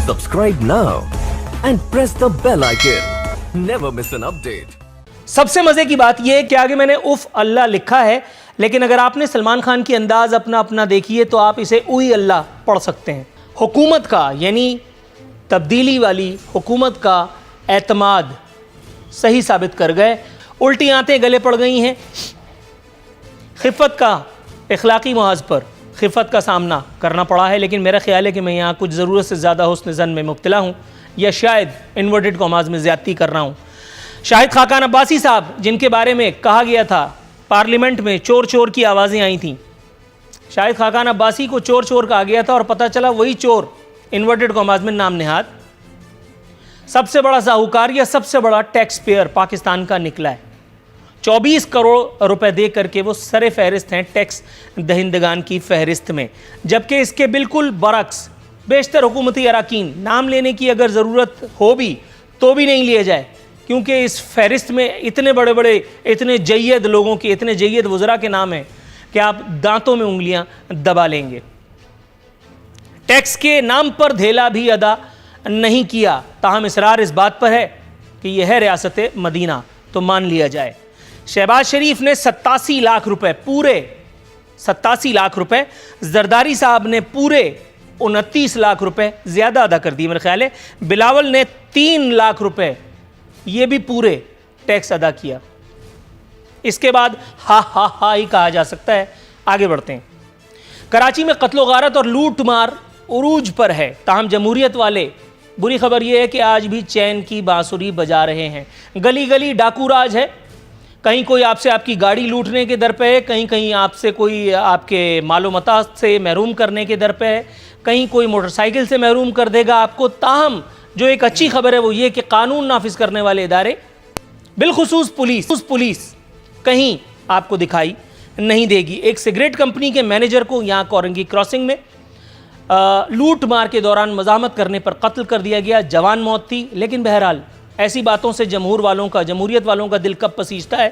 Subscribe now and press the bell icon. Never miss an update. सबसे मजे की बात यह कि आगे मैंने उफ अल्लाह लिखा है, लेकिन अगर आपने सलमान खान की अंदाज अपना देखिए तो आप इसे उई अल्लाह पढ़ सकते हैं। हुकूमत का यानी तब्दीली वाली हुकूमत का एतमाद सही साबित कर गए। उल्टी आंतें गले पड़ गई हैं। खिफ़त का इखलाकी महाज पर खिफ़त का सामना करना पड़ा है, लेकिन मेरा ख्याल है कि मैं यहाँ कुछ ज़रूरत से ज़्यादा हुस्न ज़न में मुब्तला हूँ या शायद इन्वर्टेड कॉमाज में ज़्यादती कर रहा हूँ। शाहिद खाकान अब्बासी साहब, जिनके बारे में कहा गया था पार्लियामेंट में चोर चोर की आवाज़ें आई थीं, शाहिद खाकान अब्बासी को चोर चोर कहा गया था और पता चला वही चोर इन्वर्टेड कॉमाज में नाम नेहाद सबसे बड़ा साहूकार या सबसे बड़ा टैक्स पेयर पाकिस्तान का निकला है। 24 करोड़ रुपए दे करके वो सरे फहरिस्त हैं टैक्स दहिंदगान की फहरिस्त में, जबकि इसके बिल्कुल बरक्स बेशतर हुकूमती अराकीन नाम लेने की अगर ज़रूरत हो भी तो भी नहीं लिया जाए, क्योंकि इस फहरिस्त में इतने बड़े बड़े इतने जय्यद लोगों के इतने जय्यद वज़रा के नाम हैं कि आप दांतों में उंगलियां दबा लेंगे। टैक्स के नाम पर धेला भी अदा नहीं किया, ताहम इसरार इस बात पर है कि यह है रियासत मदीना तो मान लिया जाए। शहबाज शरीफ ने 87 लाख रुपए, पूरे 87 लाख रुपए, जरदारी साहब ने पूरे 29 लाख रुपए ज़्यादा अदा कर दिए मेरे ख्याल है। बिलावल ने 3 लाख रुपए ये भी पूरे टैक्स अदा किया। इसके बाद हा ही कहा जा सकता है। आगे बढ़ते हैं। कराची में कत्लो गारत और लूट मार उरूज पर है, ताहम जमहूरियत वाले बुरी खबर यह है कि आज भी चैन की बांसुरी बजा रहे हैं। गली गली डाकू राज है। कहीं कोई आपसे आपकी गाड़ी लूटने के दर पे है, कहीं कहीं आपसे कोई आपके मालो मता से महरूम करने के दर पे है, कहीं कोई मोटरसाइकिल से महरूम कर देगा आपको। ताहम जो एक अच्छी खबर है वो ये कि कानून नाफिज करने वाले इदारे बिलखुसूस पुलिस कहीं आपको दिखाई नहीं देगी। एक सिगरेट कंपनी के मैनेजर को यहाँ कोरंगी क्रॉसिंग में लूट मार के दौरान मज़ाहमत करने पर कत्ल कर दिया गया। जवान मौत थी, लेकिन बहरहाल ऐसी बातों से जमहूरियत वालों का दिल कब पसीजता है।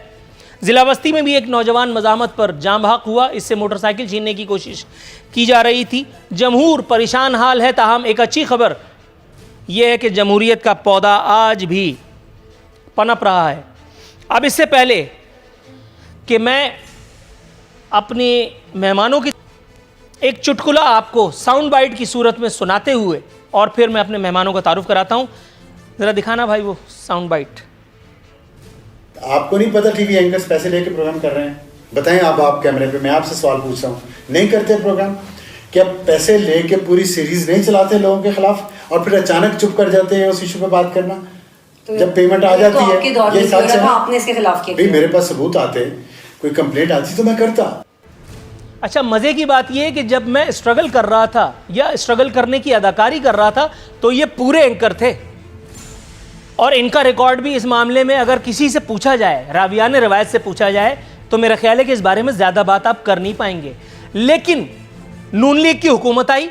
ज़िला बस्ती में भी एक नौजवान मज़ाहमत पर जाम बहक हुआ। इससे मोटरसाइकिल छीनने की कोशिश की जा रही थी। जमहूर परेशान हाल है, ताहम एक अच्छी खबर यह है कि जमहूरियत का पौधा आज भी पनप रहा है। अब इससे पहले कि मैं अपने मेहमानों की एक चुटकुला आपको साउंड बाइट की सूरत में सुनाते हुए और फिर मैं अपने मेहमानों का तारुफ कराता हूँ। ज़रा दिखाना भाई वो साउंड बाइट। आपको नहीं पता टीवी एंकर्स पैसे लेके प्रोग्राम कर रहे हैं? बताएं आप कैमरे पे, मैं आपसे सवाल पूछ रहा हूँ। नहीं करते प्रोग्राम? क्या पैसे लेके पूरी सीरीज नहीं चलाते लोगों के खिलाफ और फिर अचानक चुप कर जाते हैं उस इशू पे बात करना? तो जब पेमेंट आ जाती है ये सच है। आपने इसके खिलाफ किया? भाई मेरे पास सबूत आते, कोई कंप्लेंट आती तो मैं करता। अच्छा, मज़े की बात यह है कि जब मैं स्ट्रगल कर रहा था या स्ट्रगल करने की अदाकारी कर रहा था तो ये पूरे एंकर थे और इनका रिकॉर्ड भी इस मामले में अगर किसी से पूछा जाए, रावियाने रवायत से पूछा जाए, तो मेरा ख्याल है कि इस बारे में ज़्यादा बात आप कर नहीं पाएंगे। लेकिन नून लीग की हुकूमत आई,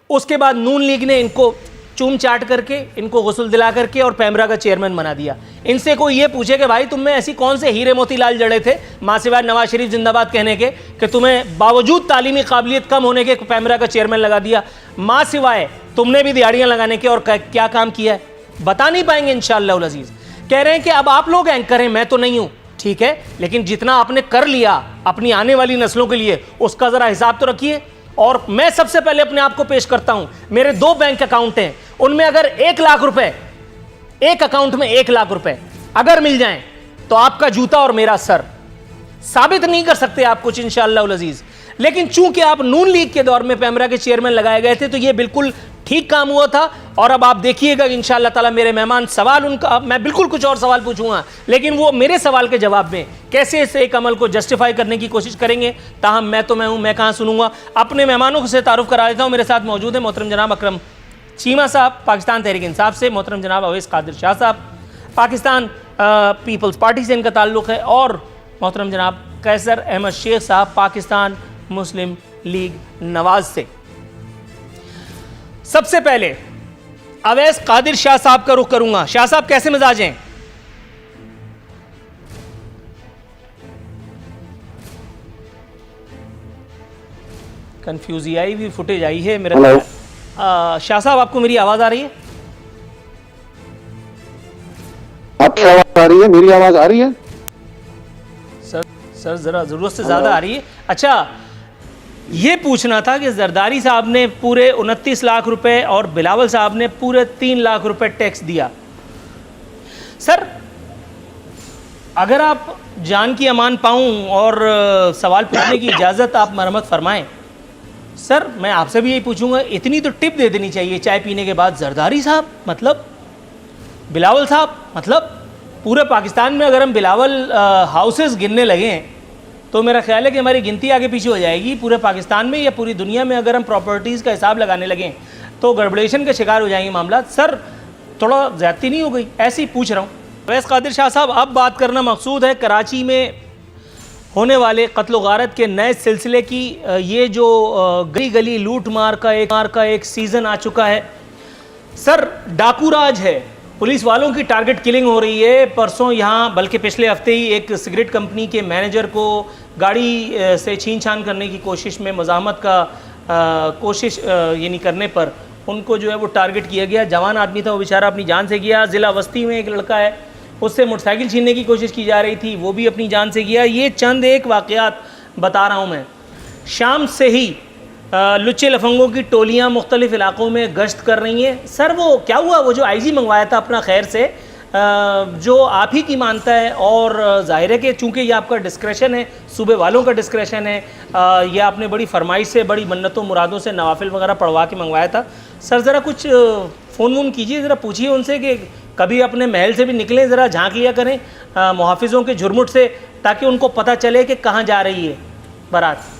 उसके बाद नून लीग ने इनको चूम चाट करके, इनको गुस्ल दिला करके और पैमरा का चेयरमैन बना दिया। इनसे कोई ये पूछे कि भाई तुम में ऐसी कौन से हीरे मोतीलाल जड़े थे माँ सिवाय नवाज शरीफ जिंदाबाद कहने के कि तुम्हें बावजूद तालीमी काबिलियत कम होने के पैमरा का चेयरमैन लगा दिया, माँ सिवाय तुमने भी दिहाड़ियाँ लगाने के और क्या काम किया है, बता नहीं पाएंगे इंशाअल्लाह अज़ीज़। कह रहे हैं कि अब आप लोग एंकर हैं, मैं तो नहीं हूँ। ठीक है, लेकिन जितना आपने कर लिया अपनी आने वाली नस्लों के लिए उसका ज़रा हिसाब तो रखिए। और मैं सबसे पहले अपने आप को पेश करता हूं। मेरे 2 बैंक अकाउंट हैं, उनमें अगर 1 लाख रुपए, एक अकाउंट में 1 लाख रुपए अगर मिल जाएं तो आपका जूता और मेरा सर। साबित नहीं कर सकते आप कुछ इंशाअल्लाह अज़ीज़, लेकिन चूंकि आप नून लीग के दौर में पैमरा के चेयरमैन लगाए गए थे तो यह बिल्कुल ठीक काम हुआ था। और अब आप देखिएगा इंशाअल्लाह ताला मेरे मेहमान सवाल उनका, मैं बिल्कुल कुछ और सवाल पूछूंगा, लेकिन वो मेरे सवाल के जवाब में कैसे इस एक अमल को जस्टिफाई करने की कोशिश करेंगे। ताहम मैं तो मैं हूं, मैं कहां सुनूंगा। अपने मेहमानों से तारुफ करा देता हूं। मेरे साथ मौजूद है मोहतरम जनाब अकरम चीमा साहब पाकिस्तान तहरीक इंसाफ से, मोहतरम जनाब अवैस कादिर शाह साहब पाकिस्तान पीपल्स पार्टी से इनका ताल्लुक़ है, और मोहतरम जनाब कैसर अहमद शेख साहब पाकिस्तान मुस्लिम लीग नवाज से। सबसे पहले अवैस कादिर शाह साहब का रुख करूंगा। शाह साहब कैसे मिजाज हैं? कंफ्यूजी आई हुई फुटेज आई है मेरा। शाह साहब, आपको मेरी आवाज़ आ रही है? आपकी आवाज आ रही है? मेरी आवाज आ रही है? सर ज़रा ज़रूरत से ज़्यादा आ रही है। अच्छा, ये पूछना था कि जरदारी साहब ने पूरे 29 लाख रुपए और बिलावल साहब ने पूरे 3 लाख रुपए टैक्स दिया। सर, अगर आप जान की अमान पाऊँ और सवाल पूछने की इजाज़त आप मरम्मत फरमाएं, सर मैं आपसे भी यही पूछूंगा, इतनी तो टिप दे देनी चाहिए चाय पीने के बाद। जरदारी साहब मतलब, बिलावल साहब मतलब, पूरे पाकिस्तान में अगर हम बिलावल हाउसेस गिनने लगें तो मेरा ख्याल है कि हमारी गिनती आगे पीछे हो जाएगी। पूरे पाकिस्तान में या पूरी दुनिया में अगर हम प्रॉपर्टीज़ का हिसाब लगाने लगें तो गड़बड़ेशन का शिकार हो जाएंगे मामला। सर थोड़ा ज़्यादती नहीं हो गई? ऐसे ही पूछ रहा हूँ। अवैस कादिर शाह साहब, अब बात करना मकसूद है कराची में होने वाले कत्ल गारत के नए सिलसिले की। ये जो गली गली लूट मार का एक सीज़न आ चुका है। सर डाकू राज है, पुलिस वालों की टारगेट किलिंग हो रही है। परसों यहाँ, बल्कि पिछले हफ्ते ही, एक सिगरेट कंपनी के मैनेजर को गाड़ी से छीन छान करने की कोशिश में मज़ाहमत का कोशिश यानी करने पर उनको जो है वो टारगेट किया गया। जवान आदमी था, वो बेचारा अपनी जान से गया। ज़िला वस्ती में एक लड़का है, उससे मोटरसाइकिल छीनने की कोशिश की जा रही थी, वो भी अपनी जान से गया। ये चंद एक वाक़यात बता रहा हूँ मैं। शाम से ही लुच्चे लफंगों की टोलियाँ मुख्तलिफ़ इलाक़ों में गश्त कर रही हैं। सर वो क्या हुआ, वो जो आईजी मंगवाया था अपना खैर से, जो आप ही की मानता है, और ज़ाहिर है कि चूँकि ये आपका डिस्क्रेशन है, सूबे वालों का डिस्क्रेशन है, यह आपने बड़ी फरमाइश से, बड़ी मन्नतों मुरादों से नवाफिल वगैरह पढ़वा के मंगवाया था। सर ज़रा कुछ फ़ोन वोन कीजिए, ज़रा पूछिए उनसे कि कभी अपने महल से भी निकलें, ज़रा झांक लिया करें मुहाफ़िज़ों के झुरमुट से, ताकि उनको पता चले कि कहाँ जा रही है बारात।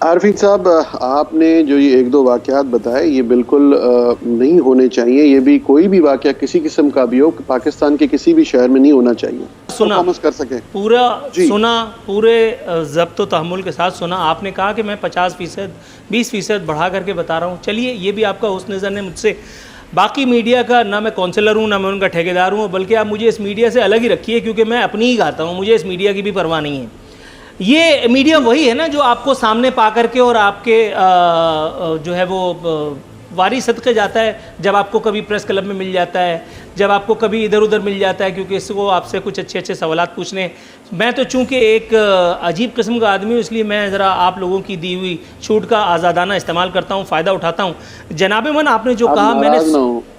आरफीन साहब, आपने जो ये एक दो वाक़यात बताए, ये बिल्कुल नहीं होने चाहिए। ये भी कोई भी वाक़या किसी किस्म का भी हो, पाकिस्तान के किसी भी शहर में नहीं होना चाहिए। सुना कर सके पूरा सुना, पूरे ज़ब्त व तहम्मुल के साथ सुना। आपने कहा कि मैं 50%, 20% बढ़ा करके बता रहा हूँ। चलिए, ये भी आपका हुस्न ज़न है मुझसे। बाकी मीडिया का ना मैं काउंसलर हूँ, ना मैं उनका ठेकेदार हूँ, बल्कि आप मुझे इस मीडिया से अलग ही रखिए, क्योंकि मैं अपनी ही गाता हूँ, मुझे इस मीडिया की भी परवाह नहीं है। ये मीडिया वही है ना जो आपको सामने पा करके और आपके जो है वो वारी सदक़े जाता है, जब आपको कभी प्रेस क्लब में मिल जाता है, जब आपको कभी इधर उधर मिल जाता है, क्योंकि इसको आपसे कुछ अच्छे अच्छे सवालात पूछने। मैं तो चूँकि एक अजीब किस्म का आदमी हूँ, इसलिए मैं ज़रा आप लोगों की दी हुई छूट का आज़ादाना इस्तेमाल करता हूँ, फ़ायदा उठाता हूँ। जनाब मन, आपने जो कहा, मैंने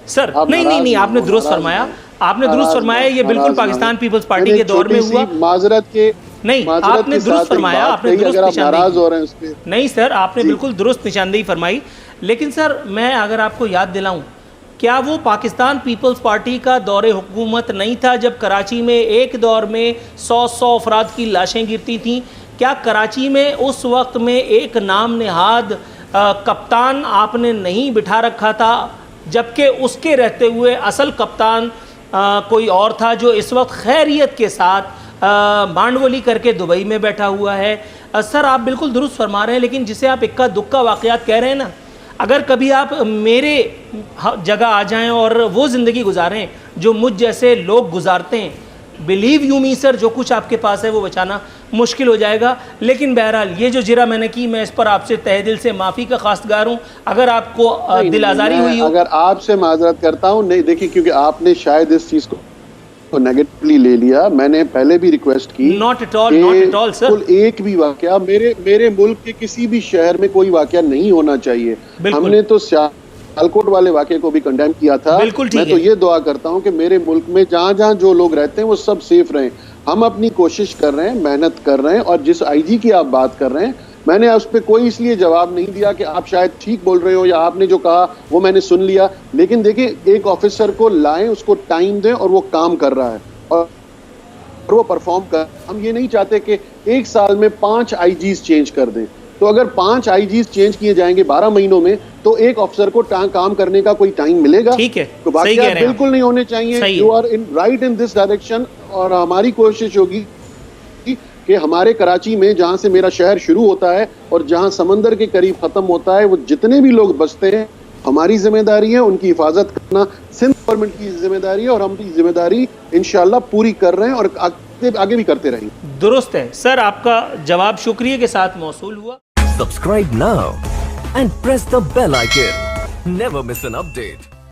सर नहीं, आपने दुरुस्त फरमाया, आपने दुरुस्त फरमाया। ये बिल्कुल पाकिस्तान पीपल्स पार्टी के दौर में हुआ। माजरत के नहीं, आपने दुरुस्त फरमाया, आपने दुरुस्त निशानदेही। नहीं सर, आपने बिल्कुल दुरुस्त निशानदेही फरमाई। लेकिन सर, मैं अगर आपको याद दिलाऊं, क्या वो पाकिस्तान पीपल्स पार्टी का दौरे हुकूमत नहीं था जब कराची में एक दौर में 100 अफराद की लाशें गिरती थीं? क्या कराची में उस वक्त में एक नाम नेहाद कप्तान आपने नहीं बिठा रखा था, जबकि उसके रहते हुए असल कप्तान कोई और था, जो इस वक्त खैरियत के साथ मांडवली करके दुबई में बैठा हुआ है? सर आप बिल्कुल दुरुस्त फरमा रहे हैं, लेकिन जिसे आप इक्का दुक्का वाक़यात कह रहे हैं ना, अगर कभी आप मेरे जगह आ जाएं और वो ज़िंदगी गुजारें जो मुझ जैसे लोग गुजारते हैं, बिलीव यू मी सर, जो कुछ आपके पास है वो बचाना मुश्किल हो जाएगा। लेकिन बहरहाल, ये जो जिरा मैंने की, मैं इस पर आपसे तहे दिल से माफ़ी का खास्तगार हूँ। अगर आपको दिल आज़ारी हुई हो, अगर आपसे माजरत करता हूँ। नहीं, देखिए, क्योंकि आपने शायद इस चीज़ को नेगेटिवली ले लिया। मैंने पहले भी रिक्वेस्ट की, नॉट एट ऑल सर। एक भी वाकया मेरे मुल्क के किसी भी शहर में कोई वाकया नहीं होना चाहिए। हमने तो सियालकोट वाले वाकये को भी कंडेम किया था। मैं तो ये दुआ करता हूँ कि मेरे मुल्क में जहाँ जहाँ जो लोग रहते हैं वो सब सेफ रहें। हम अपनी कोशिश कर रहे हैं, मेहनत कर रहे हैं। और जिस आईजी की आप बात कर रहे हैं, मैंने उस पर कोई इसलिए जवाब नहीं दिया कि आप शायद ठीक बोल रहे हो या आपने जो कहा वो मैंने सुन लिया। लेकिन देखिए, एक ऑफिसर को लाएं, उसको टाइम दें, और वो काम कर रहा है और वो परफॉर्म कर। हम ये नहीं चाहते कि एक साल में 5 आईजीज चेंज कर दें। तो अगर 5 आईजीज चेंज किए जाएंगे 12 महीनों में, तो एक ऑफिसर को काम करने का कोई टाइम मिलेगा? ठीक है, तो बाकी बिल्कुल नहीं होने चाहिए। You are in right in this direction. और हमारी कोशिश होगी कि हमारे कराची में, जहां से मेरा शहर शुरू होता है और जहां समंदर के करीब खत्म होता है, वो जितने भी लोग बसते हैं, हमारी जिम्मेदारी है उनकी हिफाजत करना। सिंध गवर्नमेंट की जिम्मेदारी है और हम अपनी जिम्मेदारी इंशाल्लाह पूरी कर रहे हैं और आगे भी करते रहेंगे। दुरुस्त है सर, आपका जवाब शुक्रिया के साथ मौसूल हुआ। Subscribe now and press the bell icon. Never miss an update.